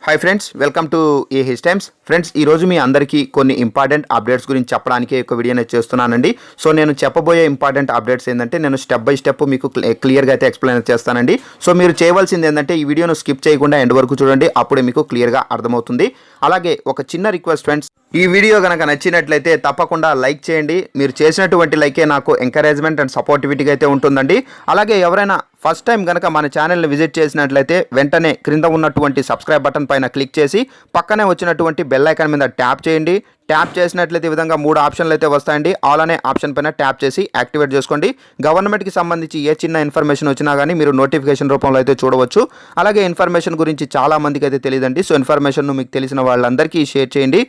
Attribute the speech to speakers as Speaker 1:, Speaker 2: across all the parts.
Speaker 1: Hi friends, welcome to AH times. Friends, ఈరోజు మీ అందరికీ కొన్ని ఇంపార్టెంట్ అప్డేట్స్ గురించి చెప్పడానికి ఒక వీడియోని చేస్తున్నానండి. సో నేను చెప్పబోయే ఇంపార్టెంట్ అప్డేట్స్ ఏంటంటే నేను స్టెప్ బై స్టెప్ మీకు క్లియర్గా అయితే ఎక్స్ప్లెయిన్ చేస్తానండి. సో మీరు చేయవలసింది ఏంటంటే ఈ వీడియోను స్కిప్ చేయకుండా ఎండ్ వరకు చూడండి, అప్పుడే మీకు క్లియర్గా అర్థమవుతుంది. అలాగే ఒక చిన్న రిక్వెస్ట్ ఫ్రెండ్స్, ఈ వీడియో కనుక నచ్చినట్లయితే తప్పకుండా లైక్ చేయండి. మీరు చేసినటువంటి లైకే నాకు ఎంకరేజ్మెంట్ అండ్ సపోర్టివిటీగా అయితే ఉంటుందండి. అలాగే ఎవరైనా ఫస్ట్ టైం కనుక మన ఛానల్ని విజిట్ చేసినట్లయితే వెంటనే క్రింద ఉన్నటువంటి సబ్స్క్రైబ్ బటన్ పైన క్లిక్ చేసి పక్కనే వచ్చినటువంటి బెల్ ఐకాన్ మీద ట్యాప్ చేయండి. ట్యాప్ చేసినట్లయితే ఈ విధంగా 3 ఆప్షన్లు అయితే వస్తాయండి. ఆల్ అనే ఆప్షన్ పైన ట్యాప్ చేసి యాక్టివేట్ చేసుకోండి. గవర్నమెంట్కి సంబంధించి ఏ చిన్న ఇన్ఫర్మేషన్ వచ్చినా కానీ మీరు నోటిఫికేషన్ రూపంలో అయితే చూడవచ్చు. అలాగే ఇన్ఫర్మేషన్ గురించి చాలా మందికి అయితే తెలియదండి. సో ఇన్ఫర్మేషన్ మీకు తెలిసిన వాళ్ళందరికీ షేర్ చేయండి.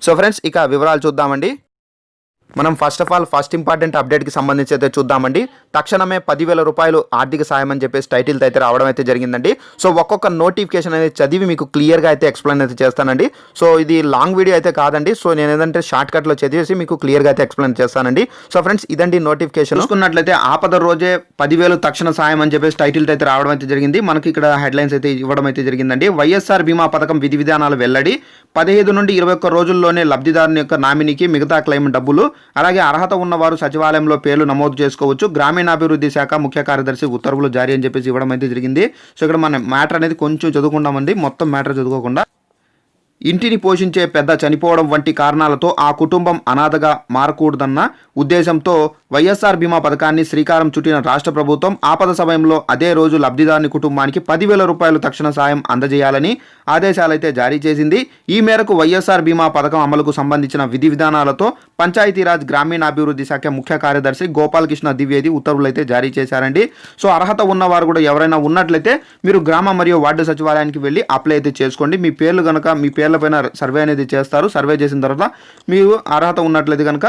Speaker 1: సో ఫ్రెండ్స్, ఇక వివరాలు చూద్దామండి. మనం ఫస్ట్ ఇంపార్టెంట్ అప్డేట్కి సంబంధించి అయితే చూద్దామండి. తక్షణమే 10,000 రూపాయలు ఆర్థిక సాయం అని చెప్పేసి టైటిల్తో అయితే రావడం అయితే జరిగిందండి. సో ఒక్కొక్క నోటిఫికేషన్ అనేది చదివి మీకు క్లియర్గా అయితే ఎక్స్ప్లెయిన్ అయితే చేస్తానండి. సో ఇది లాంగ్ వీడియో అయితే కాదండి. సో నేను ఏదంటే షార్ట్ కట్లో చదివేసి మీకు క్లియర్గా అయితే ఎక్స్ప్లెయిన్ చేస్తానండి. సో ఫ్రెండ్స్, ఇదండి నోటిఫికేషన్. చూసుకున్నట్లయితే ఆపద రోజే 10,000 తక్షణ సాయం అని చెప్పేసి టైటిల్తో అయితే రావడం అయితే జరిగింది. మనకి ఇక్కడ హెడ్లైన్స్ అయితే ఇవ్వడం అయితే జరిగిందండి. వైఎస్ఆర్ బీమా పథకం విధి విధానాలు వెల్లడి. 15 నుండి 21 రోజుల్లోనే లబ్ధిదారుని యొక్క నామినీకి మిగతా క్లెయిమ్ డబ్బులు. అలాగే అర్హత ఉన్నవారు సచివాలయంలో పేర్లు నమోదు చేసుకోవచ్చు. గ్రామీణాభివృద్ధి శాఖ ముఖ్య కార్యదర్శి ఉత్తర్వులు జారీ అని చెప్పేసి ఇవ్వడం అయితే జరిగింది. సో ఇక్కడ మన మ్యాటర్ అనేది కొంచెం చదువుకుందామండి, మొత్తం మ్యాటర్ చదువుకోకుండా. ఇంటిని పోషించే పెద్ద చనిపోవడం వంటి కారణాలతో ఆ కుటుంబం అనాథగా మారకూడదన్న ఉద్దేశంతో వైఎస్ఆర్ బీమా పథకాన్ని శ్రీకారం చుట్టిన రాష్ట్ర ప్రభుత్వం ఆపద సమయంలో అదే రోజు లబ్ధిదారుని కుటుంబానికి 10,000 రూపాయలు తక్షణ సాయం అందజేయాలని ఆదేశాలైతే జారీ చేసింది. ఈ మేరకు వైఎస్ఆర్ బీమా పథకం అమలుకు సంబంధించిన విధి విధానాలతో పంచాయతీరాజ్ గ్రామీణాభివృద్ధి శాఖ ముఖ్య కార్యదర్శి గోపాలకృష్ణ ద్వివేది ఉత్తర్వులు అయితే జారీ చేశారండి. సో అర్హత ఉన్నవారు కూడా ఎవరైనా ఉన్నట్లయితే మీరు గ్రామ మరియు వార్డు సచివాలయానికి వెళ్ళి అప్లై అయితే చేసుకోండి. మీ పేర్లు కనుక మీ పేర్ల పైన సర్వే అనేది చేస్తారు. సర్వే చేసిన తర్వాత మీరు అర్హత ఉన్నట్లయితే కనుక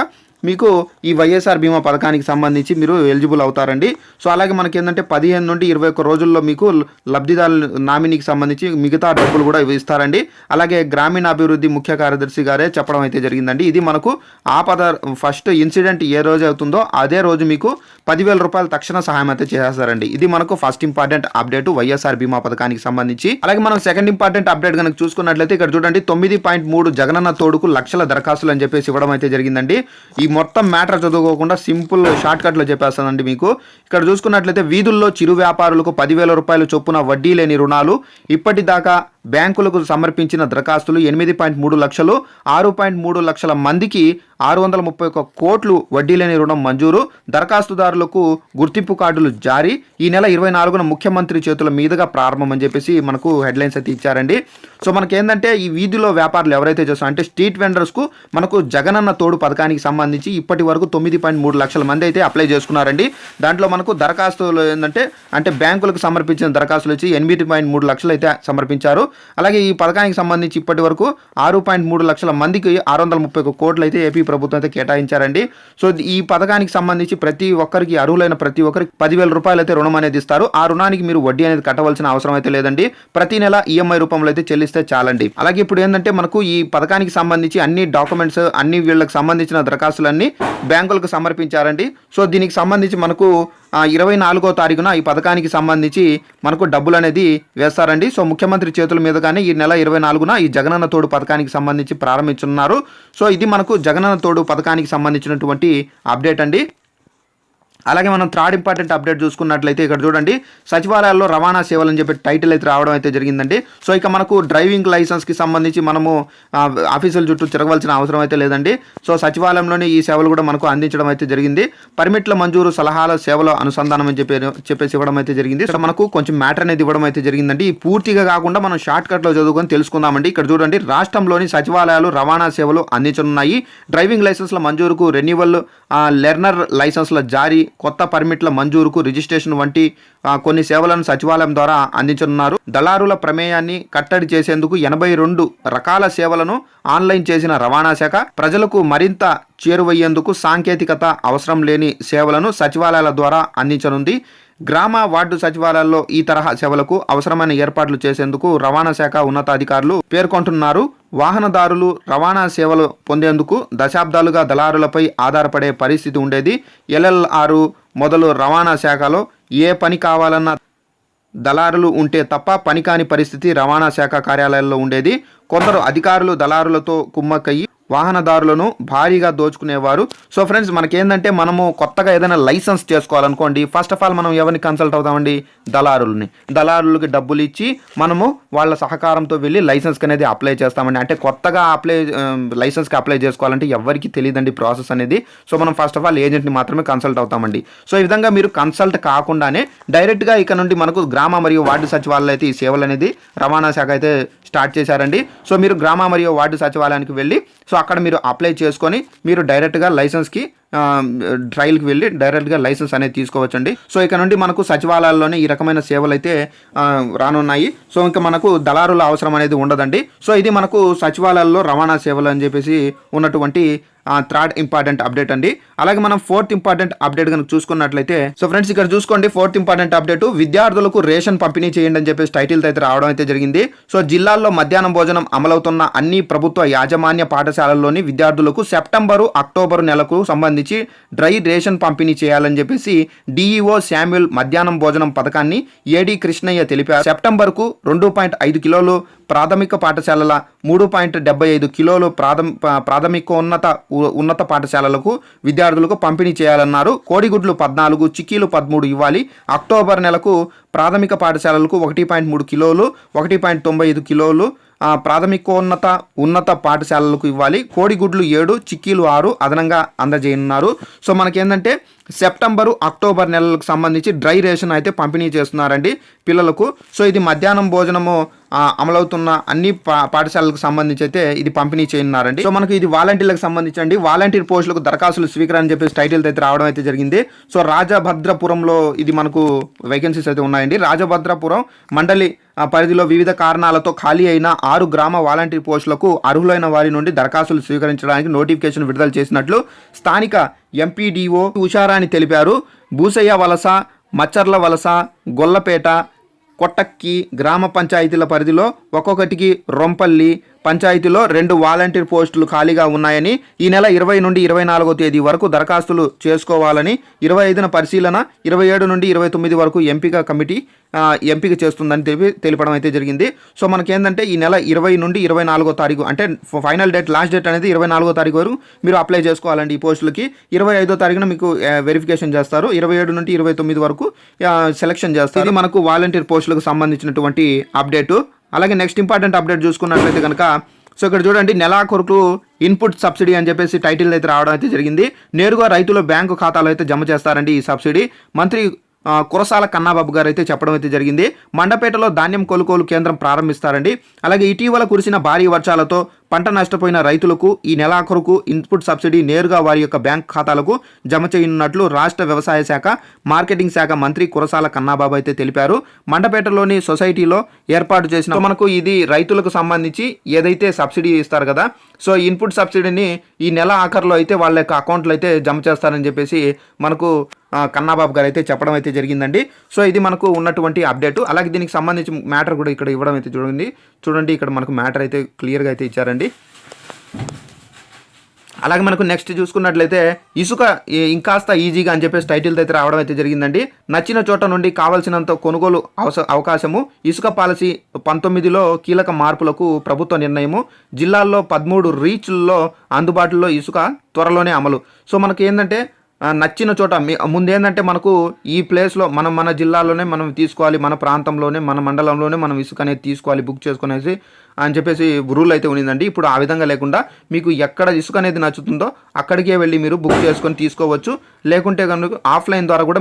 Speaker 1: మీకు ఈ వైఎస్ఆర్ బీమా పథకానికి సంబంధించి మీరు ఎలిజిబుల్ అవుతారండి. సో అలాగే మనకి ఏంటంటే 15 నుండి 21 రోజుల్లో మీకు లబ్ధిదారుల నామినీకి సంబంధించి మిగతా డబ్బులు కూడా ఇస్తారండి. అలాగే గ్రామీణాభివృద్ధి ముఖ్య కార్యదర్శి గారే చెప్పడం అయితే జరిగిందండి. ఇది మనకు ఆపద ఫస్ట్ ఇన్సిడెంట్ ఏ రోజు అవుతుందో అదే రోజు మీకు 10,000 రూపాయలు తక్షణ సహాయం అయితే చేస్తారండి. ఇది మనకు ఫస్ట్ ఇంపార్టెంట్ అప్డేట్ వైఎస్ఆర్ బీమా పథకానికి సంబంధించి. అలాగే మనం సెకండ్ ఇంపార్టెంట్ అప్డేట్ కనుక చూసుకున్నట్లయితే ఇక్కడ చూడండి, 9.3 జగనన్న తోడుకు లక్షల దరఖాస్తులు అని చెప్పేసి ఇవ్వడం అయితే జరిగిందండి. ఈ మొత్తం మ్యాటర్ చదువుకోకుండా సింపుల్ షార్ట్ కట్లో చెప్పేస్తానండి మీకు. ఇక్కడ చూసుకున్నట్లయితే వీధుల్లో చిరు వ్యాపారులకు 10,000 రూపాయలు చొప్పున వడ్డీ లేని రుణాలు. ఇప్పటిదాకా బ్యాంకులకు సమర్పించిన దరఖాస్తులు 8.3 లక్షలు. 6.3 లక్షల మందికి 631 కోట్లు వడ్డీ లేని రుణం మంజూరు. దరఖాస్తుదారులకు గుర్తింపు కార్డులు జారీ. ఈ నెల 24న ముఖ్యమంత్రి చేతుల మీదుగా ప్రారంభం అని చెప్పేసి మనకు హెడ్లైన్స్ అయితే ఇచ్చారండి. సో మనకేంటంటే ఈ వీధిలో వ్యాపారులు ఎవరైతే చేస్తారో అంటే స్ట్రీట్ వెండర్స్కు మనకు జగనన్న తోడు పథకానికి సంబంధించి ఇప్పటి వరకు 9.3 లక్షల మంది అయితే అప్లై చేసుకున్నారండి. దాంట్లో మనకు దరఖాస్తులు ఏంటంటే బ్యాంకులకు సమర్పించిన దరఖాస్తులు వచ్చి 8.3 లక్షలు అయితే సమర్పించారు. అలాగే ఈ పథకానికి సంబంధించి ఇప్పటి వరకు 6.3 లక్షల మందికి 631 కోట్లు అయితే ఏపీ ప్రభుత్వం అయితే కేటాయించారండి. సో ఈ పథకానికి సంబంధించి ప్రతి ఒక్కరికి అర్హులైన ప్రతి ఒక్కరికి 10,000 రూపాయలు అయితే రుణం అనేది ఇస్తారు. ఆ రుణానికి మీరు వడ్డీ అనేది కట్టవలసిన అవసరం అయితే లేదండి. ప్రతి నెల ఈఎంఐ రూపంలో అయితే చెల్లిస్తే చాలండి. అలాగే ఇప్పుడు ఏంటంటే మనకు ఈ పథకానికి సంబంధించి అన్ని డాక్యుమెంట్స్ అన్ని వీళ్ళకి సంబంధించిన దరఖాస్తులన్నీ బ్యాంకులకు సమర్పించారండి. సో దీనికి సంబంధించి మనకు 24వ తారీఖున ఈ పథకానికి సంబంధించి మనకు డబ్బులు అనేది వేస్తారండి. సో ముఖ్యమంత్రి చేతుల మీదుగానే ఈ నెల 24న ఈ జగనన్న తోడు పథకానికి సంబంధించి ప్రారంభించున్నారు. సో ఇది మనకు జగనన్న తోడు పథకానికి సంబంధించినటువంటి అప్డేట్ అండి. అలాగే మనం థర్డ్ ఇంపార్టెంట్ అప్డేట్ చూసుకున్నట్లయితే ఇక్కడ చూడండి, సచివాలయాల్లో రవాణా సేవలు అని చెప్పి టైటిల్ అయితే రావడం అయితే జరిగిందండి. సో ఇక మనకు డ్రైవింగ్ లైసెన్స్కి సంబంధించి మనము ఆఫీసుల చుట్టూ తిరగవలసిన అవసరం అయితే లేదండి. సో సచివాలయంలోనే ఈ సేవలు కూడా మనకు అందించడం అయితే జరిగింది. పర్మిట్ల మంజూరు సలహాల సేవల అనుసంధానం అని చెప్పేసి ఇవ్వడం అయితే జరిగింది. ఇక్కడ మనకు కొంచెం మ్యాటర్ అనేది ఇవ్వడం అయితే జరిగిందండి. ఈ పూర్తిగా కాకుండా మనం షార్ట్ కట్లో చదువుకొని తెలుసుకుందామండి. ఇక్కడ చూడండి, రాష్ట్రంలోని సచివాలయాలు రవాణా సేవలు అందించనున్నాయి. డ్రైవింగ్ లైసెన్స్ల మంజూరుకు రెన్యువల్, లెర్నర్ లైసెన్స్ల జారీ, కొత్త పర్మిట్ల మంజూరుకు రిజిస్ట్రేషన్ వంటి కొన్ని సేవలను సచివాలయం ద్వారా అందించనున్నారు. దళారుల ప్రమేయాన్ని కట్టడి చేసేందుకు 82 రకాల సేవలను ఆన్లైన్ చేసిన రవాణా శాఖ ప్రజలకు మరింత చేరువయ్యేందుకు సాంకేతికత అవసరం లేని సేవలను సచివాలయాల ద్వారా అందించనుంది. గ్రామ వార్డు సచివాలయాల్లో ఈ తరహా సేవలకు అవసరమైన ఏర్పాట్లు చేసేందుకు రవాణా శాఖ ఉన్నతాధికారులు పేర్కొంటున్నారు. వాహనదారులు రవాణా సేవలు పొందేందుకు దశాబ్దాలుగా దళారులపై ఆధారపడే పరిస్థితి ఉండేది. LLR మొదలు రవాణా శాఖలో ఏ పని కావాలన్నా దళారులు ఉంటే తప్ప పని కాని పరిస్థితి రవాణా శాఖ కార్యాలయాల్లో ఉండేది. కొందరు అధికారులు దళారులతో కుమ్మక్కయ్యి వాహనదారులను భారీగా దోచుకునేవారు. సో ఫ్రెండ్స్, మనకేందంటే మనము కొత్తగా ఏదైనా లైసెన్స్ చేసుకోవాలనుకోండి, ఫస్ట్ ఆఫ్ ఆల్ మనం ఎవరిని కన్సల్ట్ అవుతామండి? దళారులకి డబ్బులు ఇచ్చి మనము వాళ్ళ సహకారంతో వెళ్ళి లైసెన్స్కి అనేది అప్లై చేస్తామండి. అంటే కొత్తగా లైసెన్స్కి అప్లై చేసుకోవాలంటే ఎవరికి తెలియదండి ప్రాసెస్ అనేది. సో మనం ఫస్ట్ ఆఫ్ ఆల్ ఏజెంట్ని మాత్రమే కన్సల్ట్ అవుతామండి. సో ఈ విధంగా మీరు కన్సల్ట్ కాకుండానే డైరెక్ట్గా ఇక నుండి మనకు గ్రామ మరియు వార్డు సచివాలయాలు అయితే ఈ సేవలు అనేది రవాణా శాఖ అయితే స్టార్ట్ చేశారండి. సో మీరు గ్రామ మరియు వార్డు సచివాలయానికి వెళ్ళి సో అక్కడ మీరు అప్లై చేసుకొని మీరు డైరెక్ట్గా లైసెన్స్కి ట్రయల్కి వెళ్ళి డైరెక్ట్గా లైసెన్స్ అనేది తీసుకోవచ్చండి. సో ఇక నుండి మనకు సచివాలయాల్లోనే ఈ రకమైన సేవలు అయితే రానున్నాయి. సో ఇంకా మనకు దళారుల అవసరం అనేది ఉండదండి. సో ఇది మనకు సచివాలయాల్లో రవాణా సేవలు అని చెప్పేసి ఉన్నటువంటి థర్డ్ ఇంపార్టెంట్ అప్డేట్ అండి. అలాగే మనం ఫోర్త్ ఇంపార్టెంట్ అప్డేట్ కనుక చూసుకున్నట్లయితే, సో ఫ్రెండ్స్ ఇక్కడ చూసుకోండి, ఫోర్త్ ఇంపార్టెంట్ అప్డేట్ విద్యార్థులకు రేషన్ పంపిణీ చేయండి అని చెప్పేసి టైటిల్ అయితే రావడం అయితే జరిగింది. సో జిల్లాల్లో మధ్యాహ్నం భోజనం అమలవుతున్న అన్ని ప్రభుత్వ యాజమాన్య పాఠశాలల్లోని విద్యార్థులకు సెప్టెంబరు అక్టోబరు నెలకు సంబంధించి డ్రై రేషన్ పంపిణీ చేయాలని చెప్పేసి డిఈఓ శామ్యుల్ మధ్యాహ్నం భోజనం పథకాన్ని ఏడి కృష్ణయ్య తెలిపారు. సెప్టెంబర్కు 2.5 కిలోలు ప్రాథమిక పాఠశాలల 3.75 కిలోలు ఉన్నత పాఠశాలలకు విద్యార్థులకు పంపిణీ చేయాలన్నారు. కోడిగుడ్లు 14, చిక్కీలు 13 ఇవ్వాలి. అక్టోబర్ నెలకు ప్రాథమిక పాఠశాలలకు 1.3 కిలోలు, 1.95 కిలోలు ఉన్నత పాఠశాలలకు ఇవ్వాలి. కోడిగుడ్లు 7, చిక్కీలు 6 అదనంగా అందజేయనున్నారు. సో మనకేంటంటే సెప్టెంబరు అక్టోబర్ నెలలకు సంబంధించి డ్రై రేషన్ అయితే పంపిణీ చేస్తున్నారండి పిల్లలకు. సో ఇది మధ్యాహ్నం భోజనము అమలవుతున్న అన్ని పాఠశాలలకు సంబంధించి అయితే ఇది పంపిణీ చేయనున్నారండి. సో మనకు ఇది వాలంటీర్లకు సంబంధించి వాలంటీర్ పోస్టులకు దరఖాస్తులు స్వీకరణ అని చెప్పేసి టైటిల్ అయితే రావడం అయితే జరిగింది. సో రాజభద్రపురంలో ఇది మనకు వేకెన్సీస్ అయితే ఉన్నాయండి. రాజభద్రపురం మండలి పరిధిలో వివిధ కారణాలతో ఖాళీ అయిన 6 గ్రామ వాలంటీర్ పోస్టులకు అర్హులైన వారి నుండి దరఖాస్తులు స్వీకరించడానికి నోటిఫికేషన్ విడుదల చేసినట్లు స్థానిక ఎంపీడీఓ ఉషారాణి తెలిపారు. బూసయ్య వలస, మచ్చర్ల వలస, గొల్లపేట, కొట్టక్కి గ్రామ పంచాయతీల పరిధిలో ఒక్కొక్కటికి రొంపల్లి పంచాయతీలో 2 వాలంటీర్ పోస్టులు ఖాళీగా ఉన్నాయని, ఈ నెల 20 నుండి 24వ తేదీ వరకు దరఖాస్తులు చేసుకోవాలని, 25న పరిశీలన, 27 నుండి 29 వరకు ఎంపిక చేస్తుందని తెలిపడం అయితే జరిగింది. సో మనకేంటంటే ఈ నెల 20 నుండి 24వ తారీఖు అంటే ఫైనల్ డేట్, లాస్ట్ డేట్ అనేది 24వ తారీఖు వరకు మీరు అప్లై చేసుకోవాలండి ఈ పోస్టులకి. 25వ తారీఖున మీకు వెరిఫికేషన్ చేస్తారు. 27 నుండి 29 వరకు సెలెక్షన్ చేస్తారు. ఇది మనకు వాలంటీర్ పోస్టులకు సంబంధించినటువంటి అప్డేటు. అలాగే నెక్స్ట్ ఇంపార్టెంట్ అప్డేట్ చూసుకున్నట్లయితే కనుక, సో ఇక్కడ చూడండి, నెలాఖరుకు ఇన్పుట్ సబ్సిడీ అని చెప్పేసి టైటిల్ అయితే రావడం అయితే జరిగింది. నేరుగా రైతుల బ్యాంకు ఖాతాలో అయితే జమ చేస్తారండి ఈ సబ్సిడీ. మంత్రి కురసాల కన్నాబాబు గారు అయితే చెప్పడం అయితే జరిగింది. మండపేటలో ధాన్యం కొనుగోలు కేంద్రం ప్రారంభిస్తారండి. అలాగే ఇటీవల కురిసిన భారీ వర్షాలతో పంట నష్టపోయిన రైతులకు ఈ నెలాఖరుకు ఇన్పుట్ సబ్సిడీ నేరుగా వారి యొక్క బ్యాంక్ ఖాతాలకు జమ చేయనున్నట్లు రాష్ట్ర వ్యవసాయ శాఖ మార్కెటింగ్ శాఖ మంత్రి కురసాల కన్నాబాబు అయితే తెలిపారు. మండపేటలోని సొసైటీలో ఏర్పాటు చేసిన మనకు ఇది రైతులకు సంబంధించి ఏదైతే సబ్సిడీ ఇస్తారు కదా, సో ఇన్పుట్ సబ్సిడీని ఈ నెల ఆఖరిలో అయితే వాళ్ళ యొక్క అకౌంట్లో అయితే జమ చేస్తారని చెప్పేసి మనకు కన్నాబాబు గారు అయితే చెప్పడం అయితే జరిగిందండి. సో ఇది మనకు ఉన్నటువంటి అప్డేట్. అలాగే దీనికి సంబంధించి మ్యాటర్ కూడా ఇక్కడ ఇవ్వడం అయితే చూడండి ఇక్కడ మనకు మ్యాటర్ అయితే క్లియర్గా అయితే ఇచ్చారండి. అలాగే మనకు నెక్స్ట్ చూసుకున్నట్లయితే ఇసుక ఇంకాస్త ఈజీగా అని చెప్పేసి టైటిల్ అయితే రావడం అయితే జరిగిందండి. నచ్చిన చోట నుండి కావాల్సినంత కొనుగోలు అవకాశము. ఇసుక పాలసీ 19లో కీలక మార్పులకు ప్రభుత్వ నిర్ణయము. జిల్లాల్లో 13 రీచ్ల్లో అందుబాటులో ఇసుక త్వరలోనే అమలు. సో మనకి ఏంటంటే నచ్చిన చోట ముందేంటంటే మనకు ఈ ప్లేస్లో మన జిల్లాలోనే మనం తీసుకోవాలి, మన ప్రాంతంలోనే మన మండలంలోనే మనం ఇసుక అనేది తీసుకోవాలి బుక్ చేసుకునేసి అని చెప్పేసి రూల్ అయితే ఉన్నిందండి. ఇప్పుడు ఆ విధంగా లేకుండా మీకు ఎక్కడ ఇసుక అనేది నచ్చుతుందో అక్కడికే వెళ్ళి మీరు బుక్ చేసుకొని తీసుకోవచ్చు. లేకుంటే కనుక ఆఫ్లైన్ ద్వారా కూడా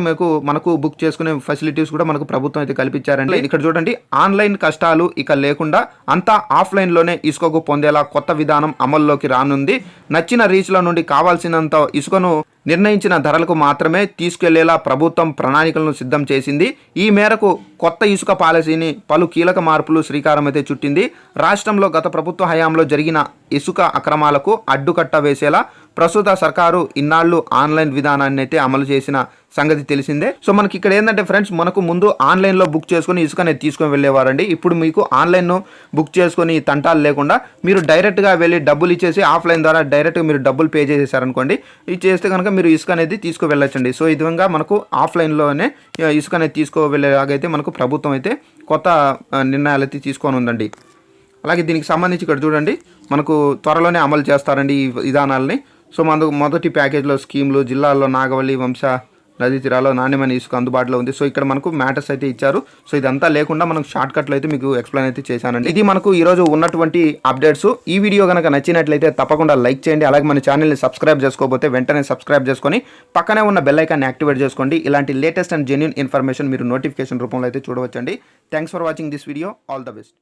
Speaker 1: మనకు బుక్ చేసుకునే ఫెసిలిటీస్ కూడా మనకు ప్రభుత్వం అయితే కల్పించారండి. ఇక్కడ చూడండి, ఆన్లైన్ కష్టాలు ఇక లేకుండా అంతా ఆఫ్లైన్లోనే ఇసుకకు పొందేలా కొత్త విధానం అమల్లోకి రానుంది. నచ్చిన రీచ్ల నుండి కావాల్సినంత ఇసుకను నిర్ణయించిన ధరలకు మాత్రమే తీసుకెళ్లేలా ప్రభుత్వం ప్రణాళికలను సిద్ధం చేసింది. ఈ మేరకు కొత్త ఇసుక పాలసీని పలు కీలక మార్పులు శ్రీకారం అయితే చుట్టింది. రాష్ట్రంలో గత ప్రభుత్వ హయాంలో జరిగిన ఇసుక అక్రమాలకు అడ్డుకట్ట వేసేలా ప్రస్తుత సర్కారు ఇన్నాళ్ళు ఆన్లైన్ విధానాన్ని అయితే అమలు చేసిన సంగతి తెలిసిందే. సో మనకి ఇక్కడ ఏంటంటే ఫ్రెండ్స్, మనకు ముందు ఆన్లైన్లో బుక్ చేసుకుని ఇసుక అనేది తీసుకొని వెళ్ళేవారండి. ఇప్పుడు మీకు ఆన్లైన్ బుక్ చేసుకొని తంటాలు లేకుండా మీరు డైరెక్ట్గా వెళ్ళి డబ్బులు ఇచ్చేసి ఆఫ్లైన్ ద్వారా డైరెక్ట్గా మీరు డబ్బులు పే చేసేసారనుకోండి, ఇది చేస్తే కనుక మీరు ఇసుక అనేది తీసుకువెళ్ళొచ్చండి. సో ఈ విధంగా మనకు ఆఫ్లైన్లోనే ఇసుక అనేది తీసుకువెళ్ళేలాగైతే మనకు ప్రభుత్వం అయితే కొత్త నిర్ణయాలు అయితే తీసుకొని ఉందండి. అలాగే దీనికి సంబంధించి ఇక్కడ చూడండి, మనకు త్వరలోనే అమలు చేస్తారండి ఈ విధానాలని. సో మనకు మొదటి ప్యాకేజ్లో స్కీమ్లు, జిల్లాల్లో నాగవల్లి, వంశ నదీ తీరాల్లో నాణ్యమైన ఇసుక అందుబాటులో ఉంది. సో ఇక్కడ మనకు మ్యాటర్స్ అయితే ఇచ్చారు. సో ఇదంతా లేకుండా మనకు షార్ట్ కట్లో అయితే మీకు ఎక్స్ప్లెయిన్ అయితే చేశానండి. ఇది మనకు ఈరోజు ఉన్నటువంటి అప్డేట్స్. ఈ వీడియో కనుక నచ్చినట్లయితే తప్పకుండా లైక్ చేయండి. అలాగే మన ఛానల్ని సబ్స్క్రైబ్ చేసుకోకపోతే వెంటనే సబ్స్క్రైబ్ చేసుకొని పక్కనే ఉన్న బెల్ ఐకాన్ని యాక్టివేట్ చేసుకోండి. ఇలాంటి లేటెస్ట్ అండ్ జెన్యూన్ ఇన్ఫర్మేషన్ మీరు నోటిఫికేషన్ రూపంలో అయితే చూడవచ్చండి. Thanks for watching this video. All the best.